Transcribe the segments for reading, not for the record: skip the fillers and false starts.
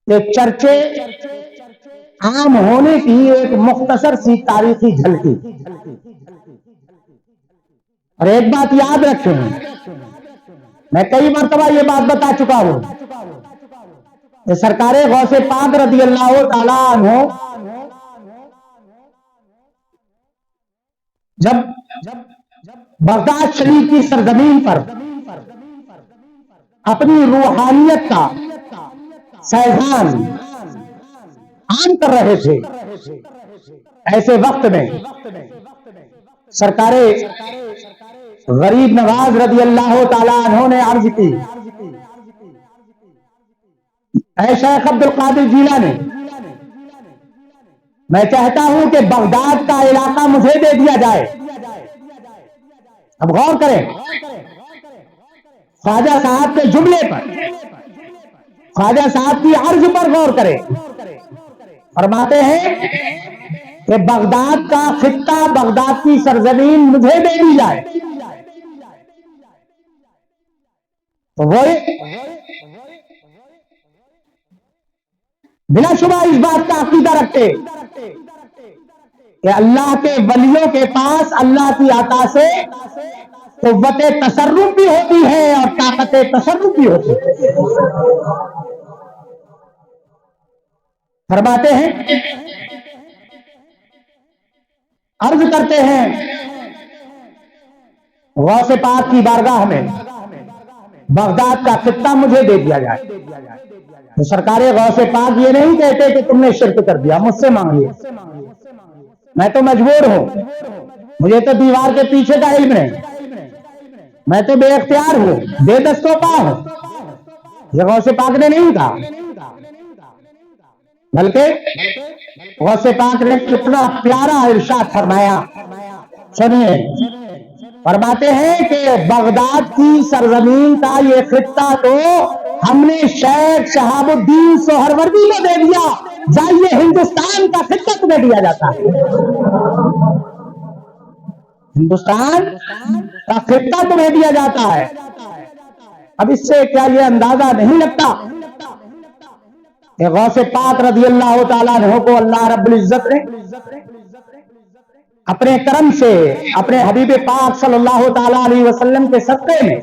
کہ چرچے عام ہونے کی ایک مختصر سی تاریخی جھلکی. اور ایک بات یاد رکھیں، میں کئی مرتبہ یہ بات بتا چکا ہوں کہ سرکار غوث پاک رضی اللہ تعالی عنہ جب بغداد شریف کی سرزمین پر اپنی روحانیت کا فیضان عام کر رہے تھے، ایسے وقت میں سرکار غریب نواز رضی اللہ تعالی عنہ نے عرض کی، اے شیخ عبد القادر جیلانی، میں چاہتا ہوں کہ بغداد کا علاقہ مجھے دے دیا جائے. اب غور کریں خواجہ صاحب کے جملے پر، خواجہ صاحب کی عرض پر غور کریں. فرماتے ہیں کہ بغداد کا خطہ، بغداد کی سرزمین مجھے دے دی جائے. تو وہ بلا شبہ اس بات کا عقیدہ رکھتے کہ اللہ کے ولیوں کے پاس اللہ کی عطا سے قوت تصرف بھی ہوتی ہے اور طاقت تصرف بھی ہوتی ہے. فرماتے ہیں، عرض کرتے ہیں غوث پاک کی بارگاہ میں بغداد کا خطہ مجھے دے دیا جائے. تو سرکار غوث پاک یہ نہیں کہتے کہ تم نے شرک کر دیا، مجھ سے مانگیے، میں تو مجبور ہوں، مجھے تو دیوار کے پیچھے کا علم نہیں، میں تو بے اختیار ہوں، بے دست و پا ہوں. یہ غوث پاک نے نہیں کہا، بلکہ غوث پاک نے کتنا پیارا ارشاد فرمایا. سنیے، فرماتے ہیں کہ بغداد کی سرزمین کا یہ خطہ تو ہم نے شیخ شہاب الدین سہروردی کو دے دیا، جائیے ہندوستان کا خطہ تمہیں دیا جاتا ہے. ہندوستان کا خطہ تمہیں دیا جاتا ہے. اب اس سے کیا یہ اندازہ نہیں لگتا کہ غوث پاک رضی اللہ تعالیٰ عنہ کو اللہ رب العزت نے اپنے کرم سے اپنے حبیب پاک صلی اللہ تعالیٰ علیہ وسلم کے صدقے میں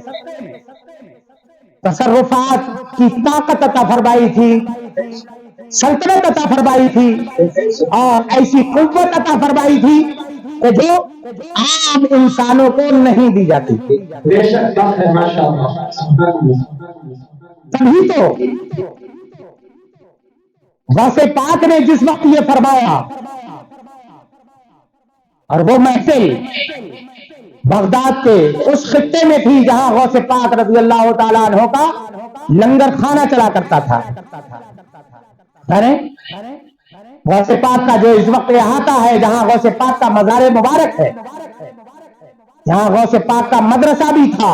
تصرفات کی طاقت عطا فرمائی تھی، سلطنت عطا فرمائی تھی، اور ایسی قوت عطا فرمائی تھی کہ جو عام انسانوں کو نہیں دی جاتی تھی. تبھی تو غوث پاک نے جس وقت یہ فرمایا، اور وہ محفل بغداد کے اس خطے میں تھی جہاں غوث پاک رضی اللہ تعالیٰ عنہ کا لنگر خانہ چلا کرتا تھا. غوث پاک کا جو اس وقت احاطہ ہے، جہاں غوث پاک کا مزار مبارک ہے، جہاں غوث پاک کا مدرسہ بھی تھا،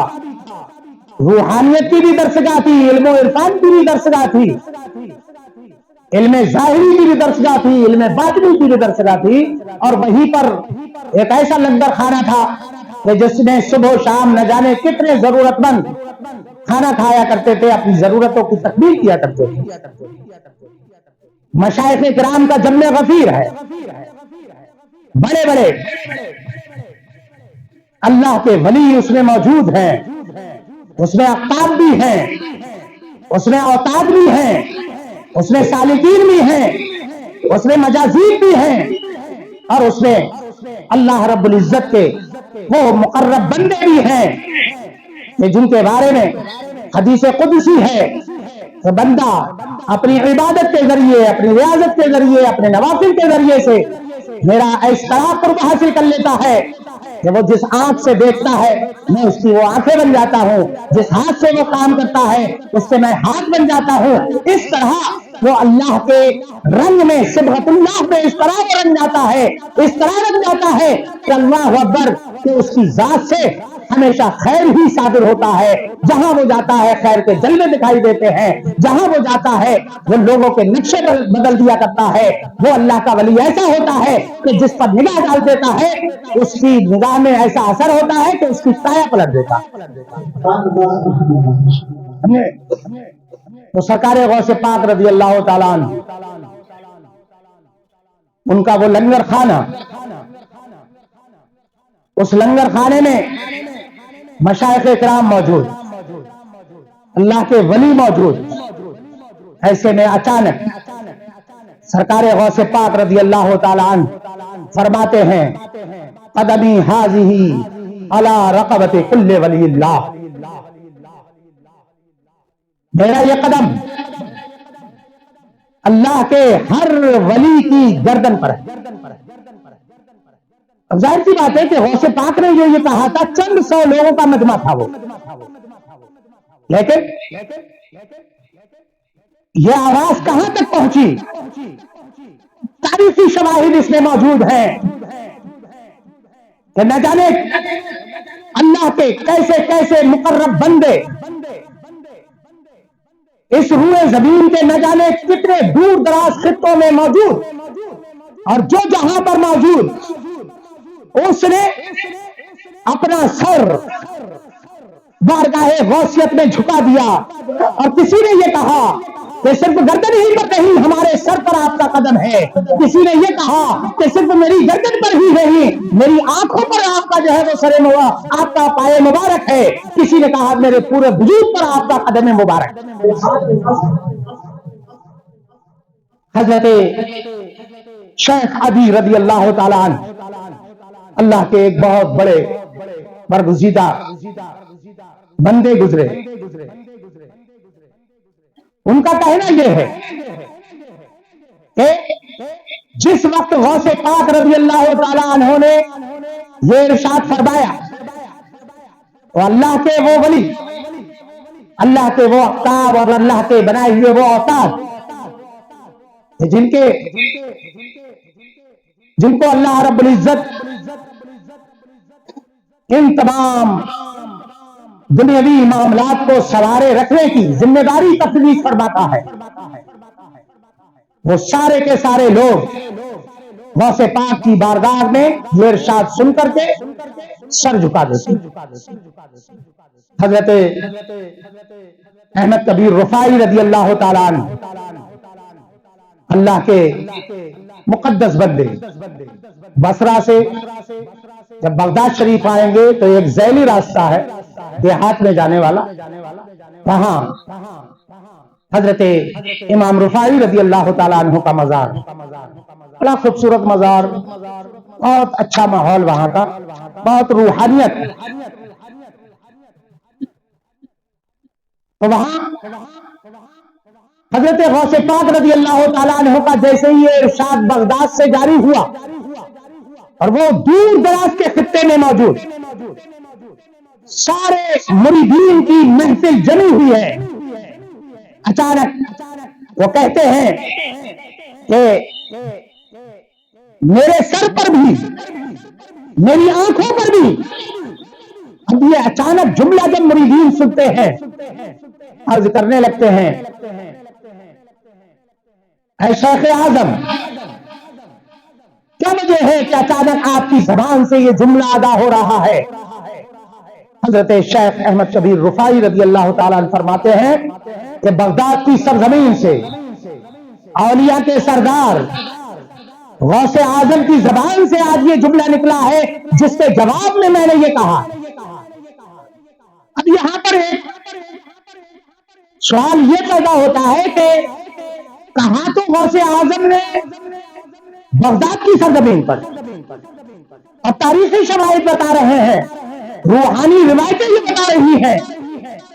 روحانیت کی بھی درسگاہ تھی، علم و عرفان کی بھی درسگاہ تھی، علم ظاہری کی بھی درسگاہ تھی، علم باطنی کی بھی درسگاہ تھی، اور وہیں پر ایک ایسا لنگر خانہ تھا کہ جس میں صبح و شام نہ جانے کتنے ضرورت مند کھانا کھایا کرتے تھے، اپنی ضرورتوں کی تکمیل کیا کرتے تھے. مشائخ کرام کا جم غفیر ہے، بڑے بڑے اللہ کے ولی اس میں موجود ہیں، اس میں اقطاب بھی ہیں، اس میں اوتاد بھی ہیں، اس میں سالکین بھی ہیں، اس میں مجازیب بھی ہیں، اور اس میں اللہ رب العزت کے وہ مقرب بندے بھی ہیں کہ جن کے بارے میں حدیث قدسی ہے کہ بندہ اپنی عبادت کے ذریعے، اپنی ریاضت کے ذریعے، اپنے نوافل کے ذریعے سے میرا اس طرح قرب حاصل کر لیتا ہے کہ وہ جس آنکھ سے دیکھتا ہے میں اس کی وہ آنکھیں بن جاتا ہوں، جس ہاتھ سے وہ کام کرتا ہے اس سے میں ہاتھ بن جاتا ہوں. اس طرح وہ اللہ کے رنگ میں، صبغت اللہ میں اس طرح رنگ جاتا ہے، اس طرح رنگ جاتا ہے کہ اللہ اکبر، کہ اس کی ذات سے ہمیشہ خیر ہی صادر ہوتا ہے. جہاں وہ جاتا ہے خیر کے جلوے دکھائی دیتے ہیں، جہاں وہ جاتا ہے وہ لوگوں کے نقشے بدل دیا کرتا ہے. وہ اللہ کا ولی ایسا ہوتا ہے کہ جس پر نگاہ ڈال دیتا ہے اس کی نگاہ میں ایسا اثر ہوتا ہے کہ اس کی سایہ پلٹ دیتا. تو سرکار غوث پاک رضی اللہ تعالیٰ عنہ ان کا وہ لنگر خانہ، اس لنگر خانے میں مشائخ کرام موجود، اللہ کے ولی موجود، ایسے میں اچانک سرکار غوث پاک رضی اللہ تعالی عنہ فرماتے ہیں قدمی ہاذہی علی رقبۃ کل ولی اللہ، میرا یہ قدم اللہ کے ہر ولی کی گردن پر ہے۔ اب ظاہر سی بات ہے کہ غوث پاک نے جو یہ کہا تھا، چند سو لوگوں کا مجمع تھا وہ، لیکن یہ آواز کہاں تک پہنچی؟ تاریخی شواہد اس میں موجود ہیں کہ نہ جانے اللہ کے کیسے کیسے مقرب بندے اس روئے زمین کے نہ جانے کتنے دور دراز خطوں میں موجود، اور جو جہاں پر موجود اس نے اپنا سر بارگاہ غوثیت میں جھکا دیا، اور کسی نے یہ کہا کہ صرف گردن ہی پر نہیں، ہمارے سر پر آپ کا قدم ہے، کسی نے یہ کہا کہ صرف میری گردن پر ہی نہیں، میری آنکھوں پر آپ کا جو ہے وہ سر آپ کا پائے مبارک ہے، کسی نے کہا میرے پورے وجود پر آپ کا قدم مبارک۔ حضرت شیخ ابی رضی اللہ تعالیٰ عنہ اللہ کے ایک بہت بڑے برگزیدہ بندے گزرے، ان کا کہنا یہ ہے کہ جس وقت غوث پاک رضی اللہ تعالی عنہ نے یہ ارشاد فرمایا تو اللہ کے وہ ولی، اللہ کے وہ اقطاب اور اللہ کے بنائے ہوئے وہ اوتاد جن کو اللہ رب العزت ان تمام دنیاوی معاملات کو سوارے رکھنے کی ذمہ داری تفویض فرماتا ہے، وہ سارے کے سارے لوگ غوث پاک کی بارگاہ میں یہ ارشاد سن کر کے سر جھکا دیتے۔ حضرت احمد کبیر رفاعی رضی اللہ تعالیٰ عنہ اللہ کے مقدس بندے بصرہ سے جب بغداد شریف آئیں گے تو ایک ذیلی راستہ ہے دیہات میں جانے والا، وہاں حضرت امام رفاعی رضی اللہ تعالیٰ عنہ کا مزار، بڑا خوبصورت مزار، بہت اچھا ماحول وہاں کا، بہت روحانیت۔ تو وہاں حضرت غوث پاک رضی اللہ تعالیٰ عنہ کا جیسے ہی یہ ارشاد بغداد سے جاری ہوا اور وہ دور دراز کے خطے میں موجود سارے مریدین کی محفل جمی ہوئی ہے، اچانک وہ کہتے ہیں کہ میرے سر پر بھی میری آنکھوں پر بھی۔ اب یہ اچانک جملہ جب مریدین سنتے ہیں عرض کرنے لگتے ہیں اے شیخ اعظم، کیا وجہ ہے کہ اچانک آپ کی زبان سے یہ جملہ ادا ہو رہا ہے؟ حضرت شیخ احمد کبیر رفاعی رضی اللہ تعالیٰ عنہ فرماتے ہیں کہ بغداد کی سرزمین سے اولیاء کے سردار غوث اعظم کی زبان سے آج یہ جملہ نکلا ہے جس کے جواب میں نے یہ کہا۔ اب یہاں پر ایک سوال یہ پیدا ہوتا ہے کہ کہاں تو غوث اعظم نے بغداد کی سرزمین پر، اور تاریخی شواہد بتا رہے ہیں، روحانی روایتیں یہ بتا رہی ہیں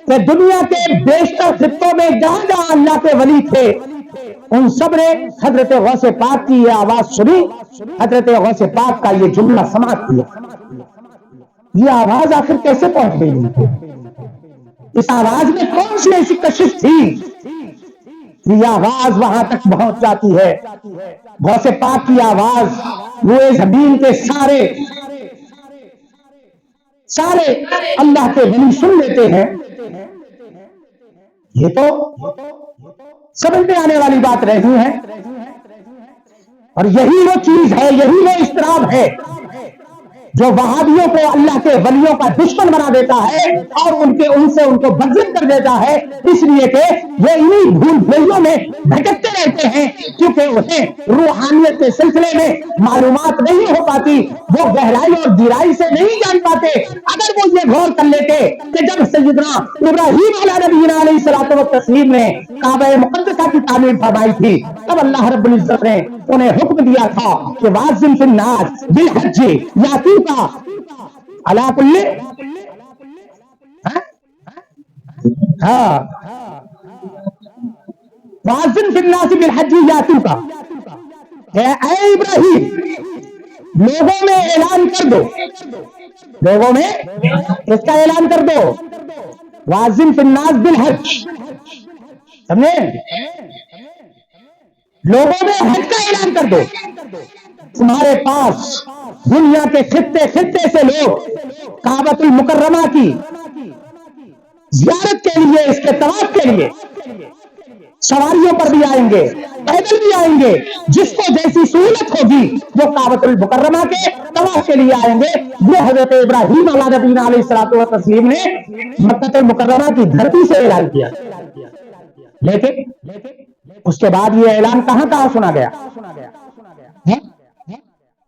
کہ دنیا کے بیشتر خطوں میں جہاں جہاں اللہ کے ولی تھے ان سب نے حضرت غوث پاک کی یہ آواز سنی، حضرت غوث پاک کا یہ جملہ سماعت کیا۔ یہ آواز آخر کیسے پہنچ گئی؟ اس آواز میں کون سی ایسی کشش تھی؟ یہ آواز وہاں تک پہنچ جاتی ہے، غوث پاک کی آواز روئے زمین کے سارے اللہ کے ولی سن لیتے ہیں۔ یہ تو سمجھ میں آنے والی بات رہی ہے، اور یہی وہ چیز ہے، یہی وہ اضطراب ہے جو وہابیوں کو اللہ کے ولیوں کا دشمن بنا دیتا ہے اور ان سے ان کو بدزن کر دیتا ہے، اس لیے کہ وہ انہی بھول بھولیوں میں بھٹکتے رہتے ہیں، کیونکہ انہیں روحانیت کے سلسلے میں معلومات نہیں ہو پاتی، وہ گہرائی اور گہرائی سے نہیں جان پاتے۔ اگر وہ یہ غور کر لیتے کہ جب سیدنا ابراہیم علیہ نبینا علیہ الصلوۃ والتسلیم نے کعبہ مقدسہ کی تعمیر فرمائی تھی، تب اللہ رب العزت نے انہیں حکم دیا تھا کہ واذن فی الناس بالحج یاتوک علی کل واذن فی الناس بالحج یاتوک، اے ابراہیم لوگوں میں اعلان کر دو، لوگوں میں اس کا اعلان کر دو، واذن فی الناس بالحج، سمجھے؟ لوگوں میں حج کا اعلان کر دو۔ تمہارے پاس دنیا کے خطے خطے سے لوگ کعبۃ المکرمہ کی زیارت کے لیے، اس کے طواف کے لیے سواریوں پر بھی آئیں گے، پیدل بھی آئیں گے، جس کو جیسی سہولت ہوگی وہ کعبۃ المکرمہ کے طواف کے لیے آئیں گے۔ یہ حضرت ابراہیم علیہ نبینا علیہ الصلوۃ والتسلیم نے مکہ المکرمہ کی دھرتی سے اعلان کیا، لیکن اس کے بعد یہ اعلان کہاں کہاں سنا گیا؟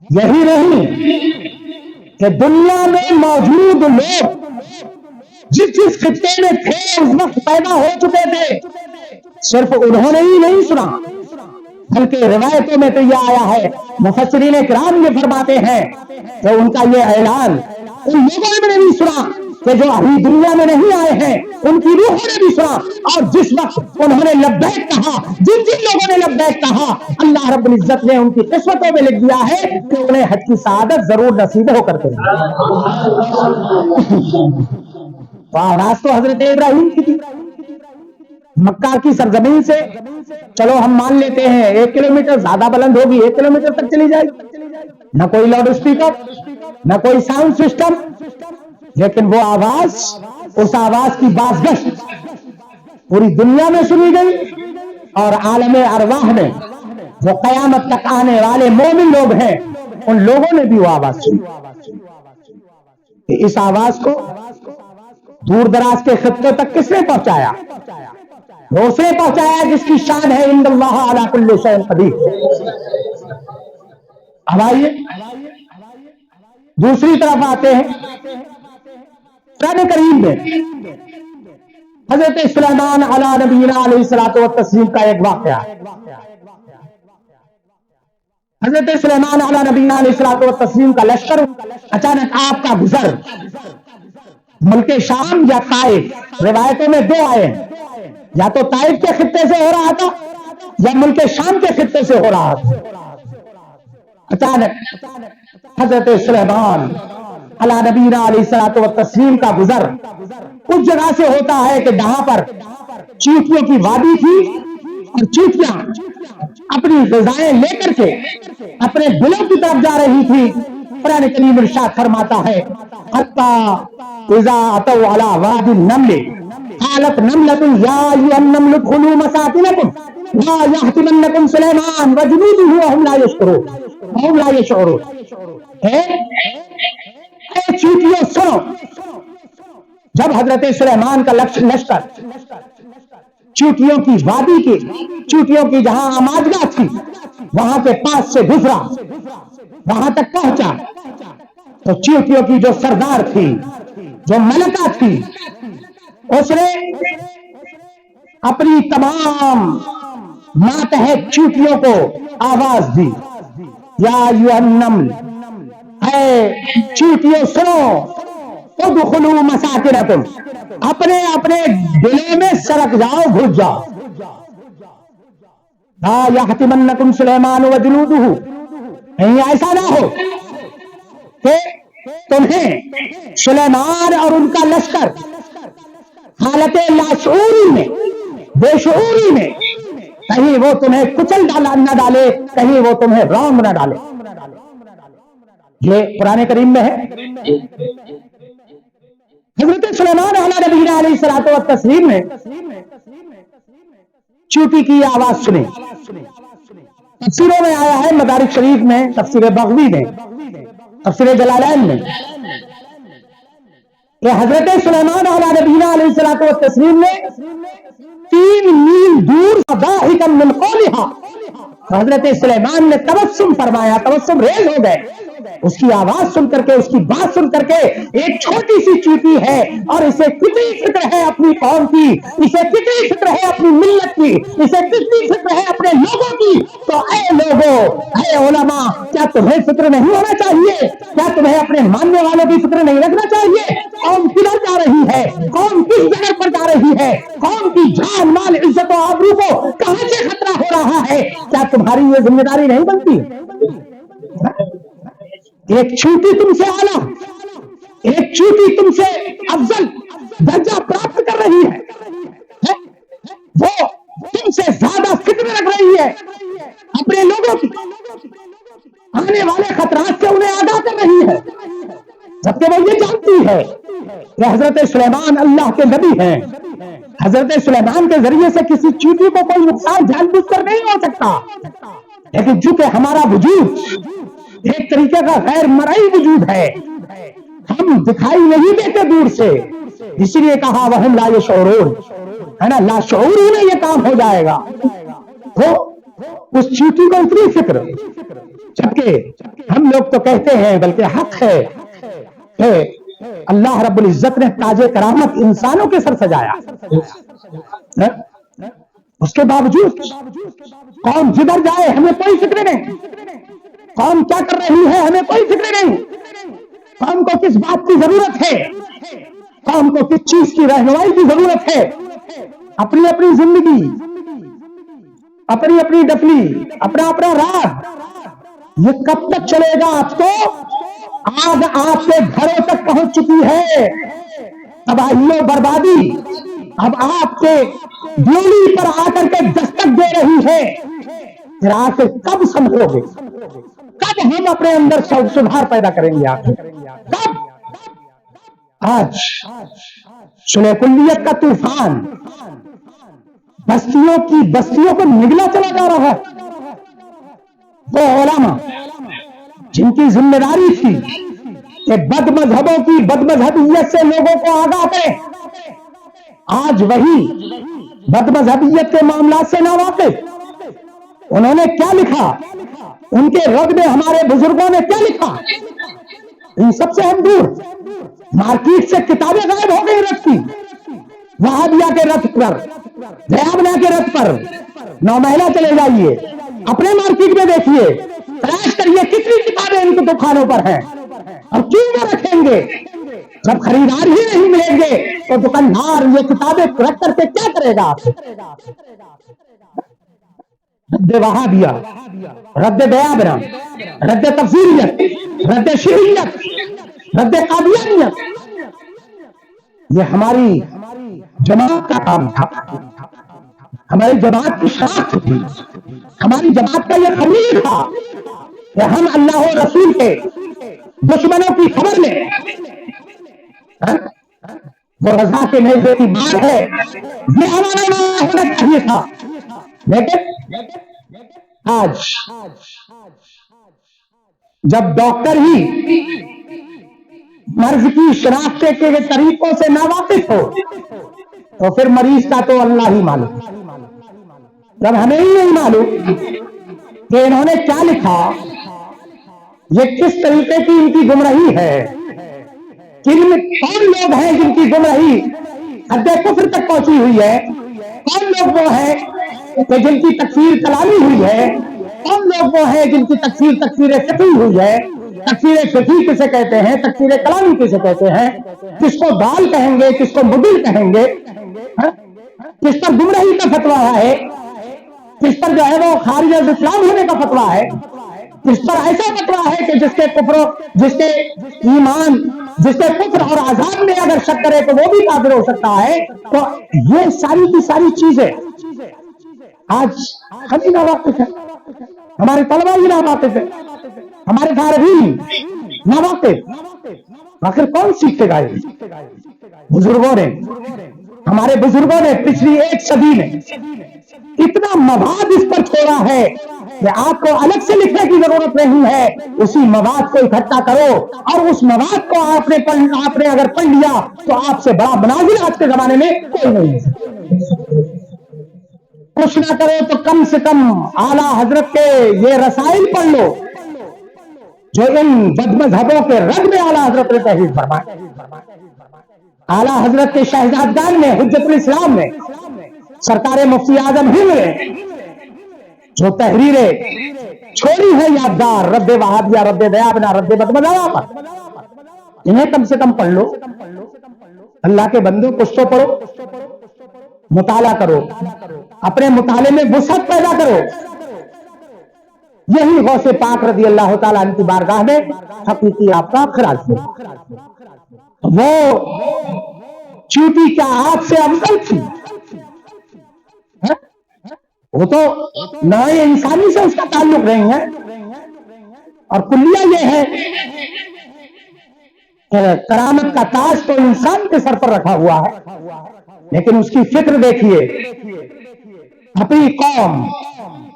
یہی نہیں کہ دنیا میں موجود لوگ جس جس خطے میں تھے اس وقت پیدا ہو چکے تھے، صرف انہوں نے ہی نہیں سنا، بلکہ روایتوں میں تو یہ آیا ہے، مفسرین کرام یہ فرماتے ہیں کہ ان کا یہ اعلان ان لوگوں نے نہیں سنا کہ جو ابھی دنیا میں نہیں آئے ہیں، ان کی روحوں نے بھی سنا، اور جس وقت انہوں نے لبیک کہا، جن جن لوگوں نے لبیک کہا، اللہ رب العزت نے ان کی قسمتوں میں لکھ دیا ہے کہ انہیں حج کی سعادت ضرور نصیب ہو کرتے ہیں۔ آواز تو حضرت ابراہیم کی تھی، مکہ کی سرزمین سے چلو ہم مان لیتے ہیں 1 کلومیٹر زیادہ بلند ہوگی، 1 کلومیٹر تک چلی جائے گی، نہ کوئی لاؤڈ اسپیکر، نہ کوئی ساؤنڈ سسٹم، لیکن وہ آواز، اس آواز کی بازگشت پوری دنیا میں سنی گئی، اور عالم ارواح میں جو قیامت تک آنے والے مومن لوگ ہیں ان لوگوں نے بھی وہ آواز سنی۔ اس آواز کو دور دراز کے خطوں تک کس نے پہنچایا؟ اس نے پہنچایا جس کی شان ہے ان اللہ علی کل شیء قدیر۔ اب آئیے دوسری طرف آتے ہیں، قرآن کریم میں حضرت سلیمان علیہ نبینا علیہ الصلوۃ والتسلیم کا ایک واقعہ ہے۔ حضرت سلیمان علیہ نبینا علیہ الصلوۃ والتسلیم کا لشکر اچانک آپ کا گزر ملک شام یا طائف، روایتوں میں 2 آئے ہیں، یا تو طائف کے خطے سے ہو رہا تھا یا ملک شام کے خطے سے ہو رہا تھا۔ اچانک حضرت سلیمان علیہ نبینا علیہ الصلوۃ والتسلیم کا گزر اس جگہ سے ہوتا ہے کہ جہاں پر چیونٹیوں کی وادی تھی، اور چیونٹیاں اپنی غذائیں لے کر کے اپنے دلوں کی طرف جا رہی تھی۔ قرآن کریم ارشاد فرماتا ہے حتی اذا اتوا علی وادی النمل قالت نملۃ یا ایھا النمل ادخلوا مساکنکم لا یحطمنکم سلیمان وجنودہ وہم لا یشعرون۔ اے چیونٹیوں سنو، جب حضرت سلیمان کا لشکر چیونٹیوں کی وادی کی، چیونٹیوں کی جہاں آمادگاہ تھی وہاں کے پاس سے گزرا، وہاں تک پہنچا، تو چیونٹیوں کی جو سردار تھی، جو ملکہ تھی، اس نے اپنی تمام ماتحت چیونٹیوں کو آواز دی، یا ایھا النمل، اے چیونٹیوں سنو، ادخلوا مساکنکم، اپنے اپنے دلوں میں سرک جاؤ، گھس جاؤ، لا یحطمنکم سلیمان وجنودہ، کہیں ایسا نہ ہو کہ تمہیں سلیمان اور ان کا لشکر حالت لاشعوری میں، بے شعوری میں، کہیں وہ تمہیں کچل نہ ڈالے، کہیں وہ تمہیں رونق نہ ڈالے۔ یہ قرآن کریم میں ہے۔ حضرت سلیمان علیہ نبینا علیہ الصلوۃ والتسلیم نے چیونٹی کی آواز سنی۔ تفسیروں میں آیا ہے، مدارک شریف میں، تفسیر بغوی میں تفسیر جلالین میں کہ حضرت سلیمان علیہ نبینا علیہ الصلوۃ والتسلیم نے 3 میل دور ضاحکا من قولها، حضرت سلیمان نے تبسم فرمایا، تبسم ریز ہو گئے اس کی آواز سن کر کے، اس کی بات سن کر کے۔ ایک چھوٹی سی چیٹی ہے اور اسے کتنی فکر ہے اپنی قوم کی، اسے کتنی فکر ہے اپنی ملت کی، اسے کتنی فکر ہے اپنے لوگوں کی۔ تو اے لوگوں، اے علماء، کیا تمہیں فکر نہیں ہونا چاہیے؟ کیا تمہیں اپنے ماننے والوں کی فکر نہیں رکھنا چاہیے؟ قوم کدھر جا رہی ہے؟ قوم کس جگہ پر جا رہی ہے؟ قوم کی جان مال عزت و آبرو کو کہاں سے خطرہ ہو رہا ہے؟ کیا تمہاری یہ ذمہ داری نہیں بنتی؟ ایک چوٹی تم سے اعلیٰ، ایک چوٹی تم سے افضل درجہ پراپت کر رہی ہے، وہ تم سے زیادہ فکر رکھ رہی ہے اپنے لوگوں کی، آنے والے خطرات سے انہیں آگاہ کر رہی ہے، جبکہ وہ یہ جانتی ہے کہ حضرت سلیمان اللہ کے نبی ہیں۔ حضرت سلیمان کے ذریعے سے کسی چیٹی کو کوئی نقصان جان بوجھ کر نہیں ہو سکتا، لیکن چونکہ ہمارا وجود ایک طریقے کا غیر مرئی وجود ہے، ہم دکھائی نہیں دیتے دور سے، اسی لیے کہا وہم لا یشعرون، ہے نا، لا شعور میں یہ کام ہو جائے گا۔ تو اس چیٹی کو اتنی فکر، جبکہ ہم لوگ تو کہتے ہیں، بلکہ حق ہے کہ اللہ رب العزت نے تاج کرامت انسانوں کے سر سجایا، اس کے باوجود قوم جدھر جائے ہمیں کوئی فکر نہیں، قوم کیا کر رہی ہے ہمیں کوئی فکر نہیں، قوم کو کس بات کی ضرورت ہے، قوم کو کس چیز کی رہنمائی کی ضرورت ہے، اپنی اپنی زندگی، اپنی اپنی ڈفلی، اپنا اپنا راز، یہ کب تک چلے گا؟ اب تو آگ آپ کے گھروں تک پہنچ چکی ہے تباہی و بربادی، اب آپ کے ڈیولی پر آ کر کے دستک دے رہی ہے، پھر آخر کب سمجھو گے؟ کب ہم اپنے اندر سدھار پیدا کریں گے؟ آخر کب؟ آج سلح کلیت کا طوفان بستیوں کو نگلا چلا جا رہا ہے۔ وہ علماء جن کی ذمہ داری تھی کہ بد مذہبوں کی بد مذہبیت سے لوگوں کو آگاہ کریں، آج وہی بد مذہبیت کے معاملات سے ناواقف، انہوں نے کیا لکھا، ان کے رد میں ہمارے بزرگوں نے کیا لکھا، ان سب سے ہم دور۔ مارکیٹ سے کتابیں غائب ہو گئی رت کی، وہابیہ کے رت پر، دیابنا کے رت پر، 9 مہلہ چلے جائیے، اپنے مارکیٹ میں دیکھیے، تلاش کریے کتنی کتابیں ان کے دکانوں پر ہیں، اور کیوں وہ رکھیں گے؟ جب خریدار ہی نہیں ملیں گے تو دکاندار یہ کتابیں رکھ کر کے کیا کرے گا؟ آپ رد وہابیہ، رد دیابنا، رد تفسیریت، رد شیعیت، رد قادیانیت، یہ ہماری جماعت کا کام تھا، ہماری جماعت کی شناخت تھی، ہماری جماعت کا یہ خبر تھا کہ ہم اللہ و رسول کے دشمنوں کی خبر لیں۔ وہ رضا کے نیزے کی بات ہے، یہ ہمارا نام ہونا چاہیے تھا، لیکن آج جب ڈاکٹر ہی مرض کی شناخت کے طریقوں سے ناواقف ہو تو پھر مریض کا تو اللہ ہی معلوم۔ جب ہمیں ہی نہیں معلوم کہ انہوں نے کیا لکھا، یہ کس طریقے کی ان کی گمراہی ہے، کون لوگ ہیں جن کی گمراہی حد کفر تک پہنچی ہوئی ہے، کون لوگ وہ ہیں کہ جن کی تکفیر کلامی ہوئی ہے، کون لوگ وہ ہیں جن کی تکفیر فقہی ہوئی ہے۔ تکفیر فقہی کسے کہتے ہیں، تکفیر کلامی کسے کہتے ہیں، کس کو دال کہیں گے، کس کو مدل کہیں گے، کس پر گمراہی کا فتویٰ ہے، کس پر جو ہے وہ خارج از اسلام ہونے کا فتویٰ ہے، کس پر ایسا فتویٰ ہے کہ جس کے ایمان، جس کے کفر اور عذاب میں اگر شک کرے تو وہ بھی کافر ہو سکتا ہے۔ تو یہ ساری کی ساری چیزیں آج ہم ہی ناواقف ہیں، ہمارے طلبہ ہی ناواقف ہیں، ہمارے فارغین ناواقف، آخر کون سیکھے گا؟ بزرگوں نے، ہمارے بزرگوں نے پچھلی 1 صدی میں اتنا مواد اس پر چھوڑا ہے کہ آپ کو الگ سے لکھنے کی ضرورت نہیں ہے، اسی مواد کو اکٹھا کرو اور اس مواد کو آپ نے اگر پڑھ لیا تو آپ سے بڑا مناظر آج کے زمانے میں کوئی نہیں ہے۔ کچھ نہ کرو تو کم سے کم اعلیٰ حضرت کے یہ رسائل پڑھ لو جو ان بد مذہبوں کے رد میں اعلیٰ حضرت نے تحریر فرمائے۔ اعلیٰ حضرت کے شہزادگان نے، حجت الاسلام نے، سرکار مفتی اعظم ہند نے جو تحریریں چھوڑی ہے یادگار رد وہابیہ، رد دیابنا، رد بد مذہبہ پر، انہیں کم سے کم پڑھ لو۔ اللہ کے بندو کچھ تو پڑھو، مطالعہ کرو، اپنے مطالعے میں وسعت پیدا کرو۔ یہی غوث پاک رضی اللہ تعالیٰ عنہ کی بارگاہ میں حقیقی آپ کا خراج ہے۔ وہ چیوٹی کیا آپ سے افضل تھی؟ وہ تو نوع انسانی سے اس کا تعلق نہیں ہے، اور کلیہ یہ ہے کہ کرامت کا تاج تو انسان کے سر پر رکھا ہوا ہے، لیکن اس کی فکر دیکھیے، اپنی قوم،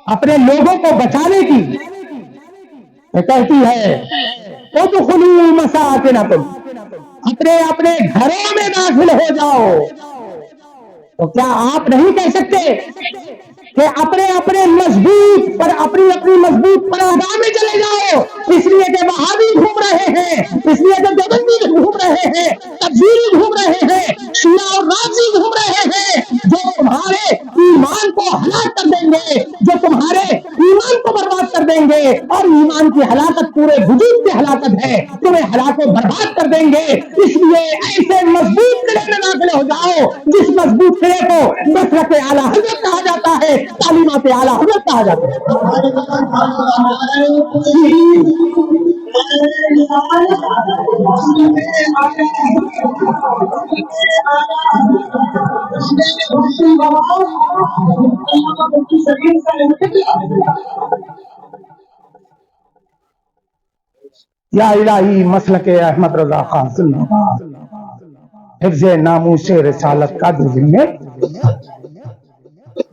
اپنے لوگوں کو بچانے کی وہ کہتی ہے ادخلوا مساکنکم، اپنے گھروں میں داخل ہو جاؤ۔ تو کیا آپ نہیں کہہ سکتے کہ اپنے مضبوط پر اپنی مضبوط پناہگاہ میں چلے جاؤ، اس لیے کہ وہابی گھوم رہے ہیں، اس لیے کہ دیوبندی گھوم رہے ہیں، تبلیغی گھوم رہے ہیں، شیعہ اور رافضی گھوم رہے ہیں، جو تمہارے ایمان کو ہلاک کر دیں گے، جو تمہارے ایمان کو برباد کر دیں گے، اور ایمان کی ہلاکت پورے وجود کی ہلاکت ہے، تمہیں ہلاک و برباد کر دیں گے۔ اس لیے ایسے مضبوط قلعے میں داخل ہو جاؤ جس مضبوط قلعے کو مسلک اعلیٰ حضرت کہا جاتا ہے، تعلیمات اعلیٰ حضرت کہا جاتا ہے۔ یا الہی مسلک احمد رضا خان صلی اللہ علیہ وسلم حفظ ناموس رسالت کا ذمہ،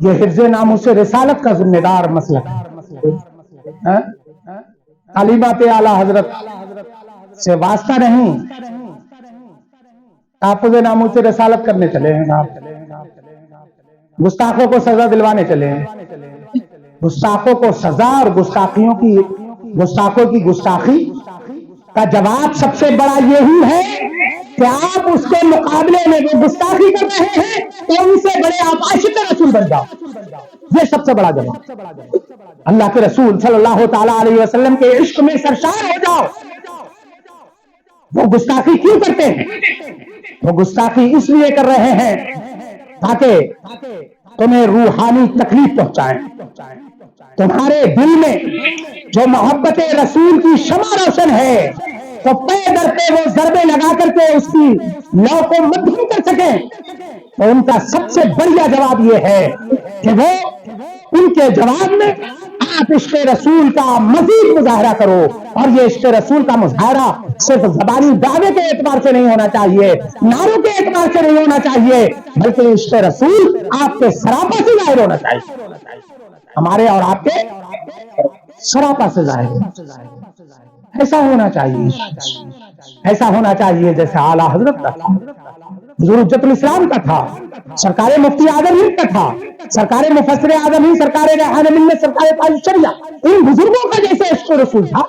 یہ حفظ ناموس رسالت کا ذمہ دار مسلک ہے۔ تعلیمات اعلیٰ حضرت سے واسطہ نہیں، تحفظ ناموس رسالت کرنے چلے ہیں آپ، گستاخوں کو سزا دلوانے چلے ہیں۔ گستاخوں کو سزا اور گستاخوں کی گستاخی کا جواب سب سے بڑا یہی ہے کہ آپ اس کے مقابلے میں جو گستاخی کر رہے ہیں تو ان سے بڑے آپ عاشق رسول بن جاؤ، یہ سب سے بڑا جواب۔ اللہ کے رسول صلی اللہ تعالی علیہ وسلم کے عشق میں سرشار ہو جاؤ۔ وہ گستاخی کیوں کرتے ہیں؟ وہ گستاخی اس لیے کر رہے ہیں تاکہ تمہیں روحانی تکلیف پہنچائیں، تمہارے دل میں جو محبت رسول کی شمع روشن ہے تو پے در پہ وہ ضربے لگا کر کے اس کی لو کو مدھم کر سکیں۔ تو ان کا سب سے بڑھیا جواب یہ ہے کہ وہ ان کے جواب میں آپ عشق رسول کا مزید مظاہرہ کرو، اور یہ عشق رسول کا مظاہرہ صرف زبانی دعوے کے اعتبار سے نہیں ہونا چاہیے، نعروں کے اعتبار سے نہیں ہونا چاہیے، بلکہ عشق رسول آپ کے سراپا سے ظاہر ہونا چاہیے، ہمارے اور آپ کے سراپا سے ظاہر ہونا چاہیے۔ ایسا ہونا چاہیے، ایسا ہونا چاہیے جیسے اعلیٰ حضرت کا تھا، حضور حجت الاسلام کا تھا، سرکار مفتی اعظم ہند کا تھا، سرکار مفسر اعظم ہند، سرکار ریحان ملت، سرکار تاج الشریعہ، ان بزرگوں کا جیسے عشق رسول تھا،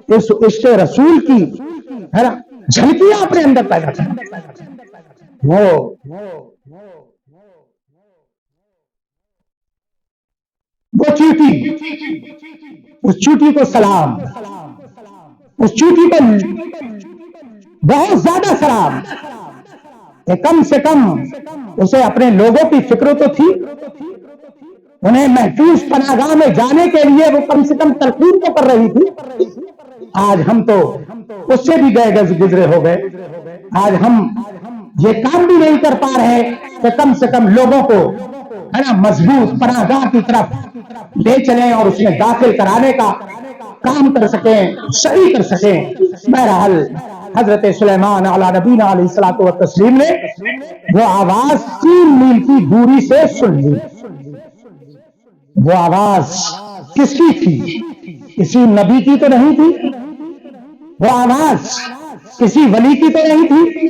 اس عشق رسول کی ہے نا جھلکیاں اپنے اندر پیدا کریں۔ وہ چیٹی، اس چیٹی کو سلام، اس چیٹی کو بہت زیادہ سلام کہ کم سے کم اسے اپنے لوگوں کی فکر تو تھی، انہیں محفوظ پناہگاہ میں جانے کے لیے وہ کم سے کم تلقین تو کر رہی تھی۔ آج ہم تو اس سے بھی گزرے ہو گئے، آج ہم یہ کام بھی نہیں کر پا رہے کہ کم سے کم لوگوں کو ہے نا مضبوط پناہگاہ کی طرف لے چلیں اور اس میں داخل کرانے کا کام کر سکیں، صحیح کر سکیں۔ بہرحال حضرت سلیمان علی نبینا علیہ الصلوۃ والتسلیم نے وہ آواز 3 میل کی دوری سے سن لی، وہ آواز کس کی تھی؟ کسی نبی کی تو نہیں تھی، وہ آواز کسی ولی کی تو نہیں تھی،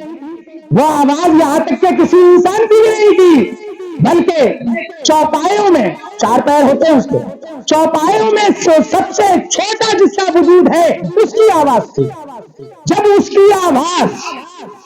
وہ آواز یہاں تک کہ کسی انسان کی بھی نہیں تھی، بلکہ چوپایوں میں، 4 پیر ہوتے ہیں اس کے، چوپایوں میں سب سے چھوٹا جس کا وجود ہے اس کی آواز تھی۔ جب اس کی آواز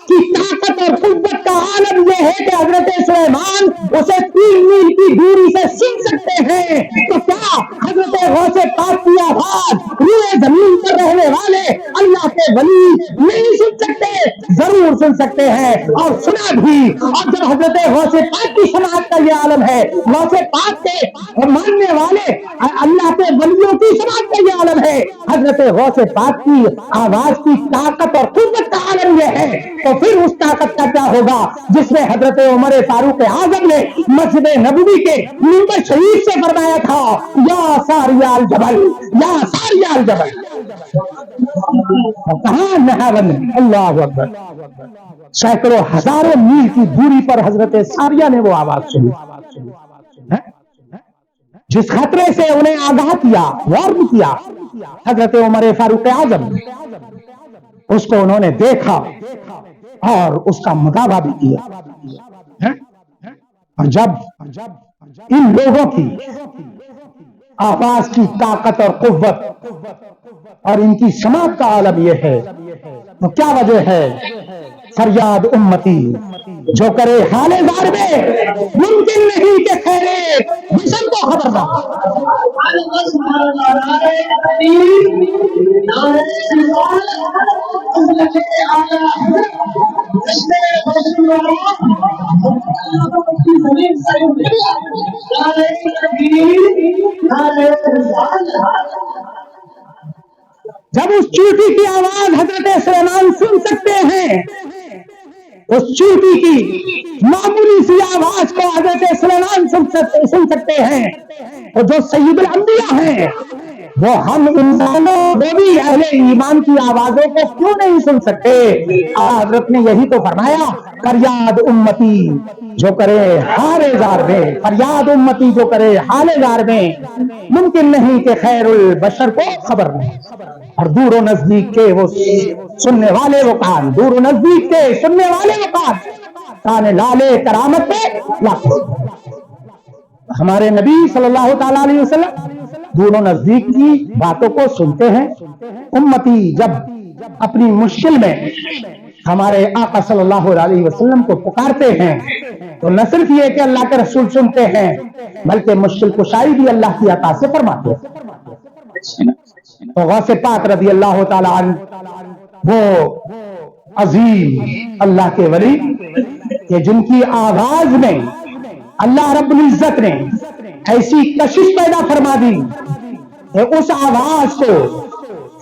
کی طاقت اور قوت کا عالم یہ ہے کہ حضرت سلیمان اسے 3 میل کی دوری سے سن سکتے ہیں، تو کیا حضرت غوث پاک کی آواز روئے زمین پر رہنے والے اللہ کے ولی نہیں سن سکتے؟ ضرور سن سکتے ہیں، اور سنا بھی۔ اور جب حضرت غوث پاک کی سماعت کا یہ عالم ہے، غوث پاک کے ماننے والے اللہ کے ولیوں کی سماعت کا یہ عالم ہے، حضرت غوث پاک کی آواز کی طاقت اور قوت کا عالم یہ ہے، تو پھر اس طاقت کا کیا ہوگا جس میں حضرت عمر فاروق اعظم نے مسجد نبوی کے منبر شریف سے فرمایا تھا، یا ساریہ الجبل، یا ساریہ الجبل۔ کہاں نہاون، اللہ اکبر، سینکڑوں ہزاروں میل کی دوری پر حضرت ساریہ نے وہ آواز سنی، جس خطرے سے انہیں آگاہ کیا، وارن کیا حضرت عمر فاروق اعظم، اس کو انہوں نے دیکھا اور اس کا مطالبہ بھی کیا۔ اور جب ان لوگوں کی آواز کی طاقت اور قوت اور ان کی سماعت کا عالم یہ ہے، تو کیا وجہ ہے؟ فریاد امتی جو کرے حال زار میں، ممکن نہیں کہ خیر بشر کو خبردار۔ جب اس چیوٹی کی آواز حضرت سلیمان سن سکتے ہیں، اس چیوٹی کی معمولی سی آواز کو حضرت سلیمان سن سکتے ہیں، اور جو سید الانبیاء ہیں وہ ہم انسانوں وہ بھی اہل ایمان کی آوازوں کو کیوں نہیں سن سکتے؟ حضرت نے یہی تو فرمایا، فریاد امتی جو کرے حال زار میں، فریاد امتی جو کرے حال زار میں، ممکن نہیں کہ خیر البشر کو خبر نہیں۔ اور دور و نزدیک کے وہ سننے والے وہ کان، دور و نزدیک کے سننے والے وہ کان لالے کرامت پہ لاکھوں۔ ہمارے نبی صلی اللہ تعالی علیہ وسلم دور و نزدیک کی باتوں کو سنتے ہیں۔ امتی جب اپنی مشکل میں ہمارے آقا صلی اللہ علیہ وسلم کو پکارتے ہیں تو نہ صرف یہ کہ اللہ کے رسول سنتے ہیں، بلکہ مشکل کشائی بھی اللہ کی عطا سے فرماتے ہیں۔ تو غوث پاک رضی اللہ تعالی عنہ وہ عظیم اللہ کے ولی کہ جن کی آواز میں اللہ رب العزت نے ایسی کشش پیدا فرما دی کہ اس آواز کو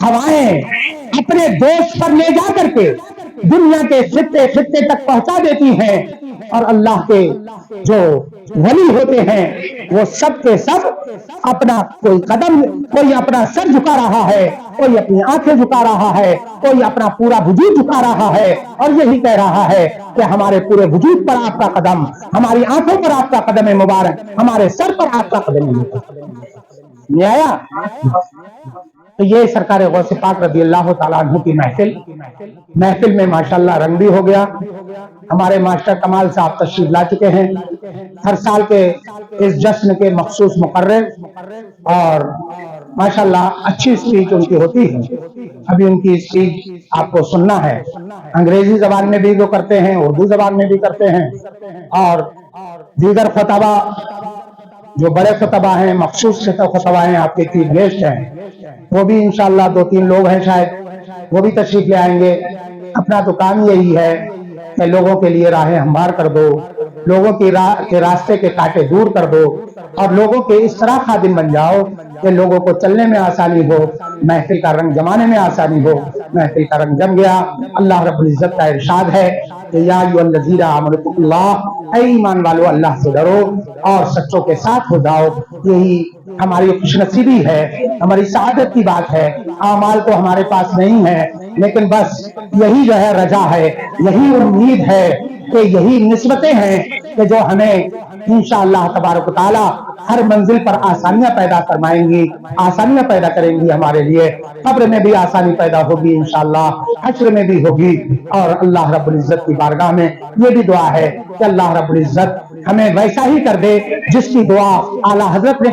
ہوائیں اپنے دوست پر لے جا کر کے دنیا کے خطے خطے تک پہنچا دیتی ہیں، اور اللہ کے جو ولی ہوتے ہیں وہ سب کے سب اپنا کوئی قدم، کوئی اپنا سر جھکا رہا ہے، کوئی اپنی آنکھیں جھکا رہا ہے، کوئی اپنا پورا وجود جھکا رہا ہے، اور یہی کہہ رہا ہے کہ ہمارے پورے وجود پر آپ کا قدم، ہماری آنکھوں پر آپ کا قدم مبارک، ہمارے سر پر آپ کا قدم مبارک۔ نہیں آیا؟ تو یہ سرکار غوث پاک رضی اللہ تعالیٰ عنہ کی محفل میں ماشاءاللہ رنگ بھی ہو گیا۔ ہمارے ماسٹر کمال صاحب تشریف لا چکے ہیں، ہر سال کے اس جشن کے مخصوص مقرر، اور ماشاءاللہ اچھی سپیچ ان کی ہوتی ہے۔ ابھی ان کی سپیچ آپ کو سننا ہے، انگریزی زبان میں بھی وہ کرتے ہیں، اردو زبان میں بھی کرتے ہیں، اور دیگر خطبہ جو بڑے خطبہ ہیں، مخصوص خطبہ ہیں، آپ کے چیف گیسٹ ہیں، وہ بھی انشاءاللہ 2-3 لوگ ہیں شاید، وہ بھی تشریف لے آئیں گے۔ اپنا تو کام یہی ہے کہ لوگوں کے لیے راہیں ہموار کر دو، لوگوں کی کے راستے کے کانٹے دور کر دو، اور لوگوں کے اس طرح خادم بن جاؤ کہ لوگوں کو چلنے میں آسانی ہو، محفل کا رنگ جمانے میں آسانی ہو۔ محفل کا رنگ جم گیا۔ اللہ رب العزت کا ارشاد ہے کہ یا ایھا الذین آمنوا اتقوا اللہ، اے ایمان والو اللہ سے ڈرو اور سچوں کے ساتھ ہو جاؤ۔ یہی ہماری خوش نصیبی ہے، ہماری سعادت کی بات ہے۔ اعمال تو ہمارے پاس نہیں ہے، لیکن بس یہی جو ہے رجا ہے، یہی امید ہے کہ یہی نسبتیں ہیں کہ جو ہمیں انشاءاللہ تبارک و تعالی ہر منزل پر آسانیاں پیدا فرمائیں گی، آسانیاں پیدا کریں گی ہمارے لیے، قبر میں بھی آسانی پیدا ہوگی انشاءاللہ، حشر میں بھی ہوگی۔ اور اللہ رب العزت کی بارگاہ میں یہ بھی دعا ہے کہ اللہ رب العزت ہمیں ویسا ہی کر دے جس کی دعا اعلیٰ حضرت نے